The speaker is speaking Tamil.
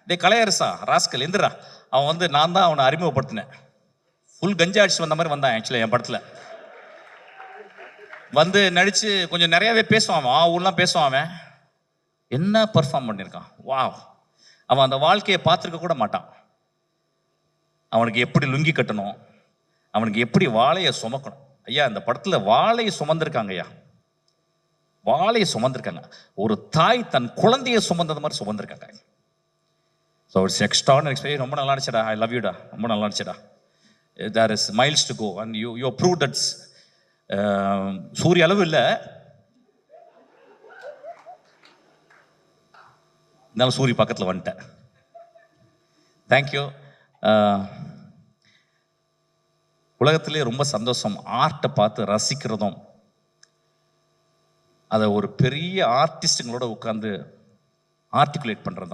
டே கலையரசா ராஸ்கல் எந்திரா. அவன் வந்து நான் தான் அவனை அறிமுகப்படுத்தினேன். ஃபுல் கஞ்சா அடிச்சு வந்த மாதிரி வந்தான் ஆக்சுவலி என் படத்தில். வந்து நடிச்சு கொஞ்சம் நிறையாவே பேசுவான். ஊர்லாம் பேசுவான். அவன் என்ன பர்ஃபார்ம் பண்ணியிருக்கான். வா, அவன் அந்த வாழ்க்கையை பார்த்துருக்க கூட மாட்டான். அவனுக்கு எப்படி லுங்கி கட்டணும், அவனுக்கு எப்படி வாழையை சுமக்கணும். ஐயா இந்த படத்தில் வாழையை சுமந்திருக்காங்க. ஐயா வாழையை சுமந்திருக்காங்க. ஒரு தாய் தன் குழந்தையை சுமந்தது மாதிரி சுமந்திருக்காங்க. So it's extraordinary experience. ரொம்ப நல்லா இருந்துச்சுடா. ஐ லவ் யூடா. ரொம்ப நல்லா இருந்துச்சுடா. There is miles to go and you prove that's. சூரிய அளவு இல்லை, இருந்தாலும் சூரிய பக்கத்தில் வந்துட்டேன். தேங்க்யூ. உலகத்திலே ரொம்ப சந்தோஷம் ஆர்ட்டை பார்த்து ரசிக்கிறதும், அதை ஒரு பெரிய ஆர்டிஸ்டுங்களோட உட்காந்து ஆர்டிகுலேட் பண்ணுறது.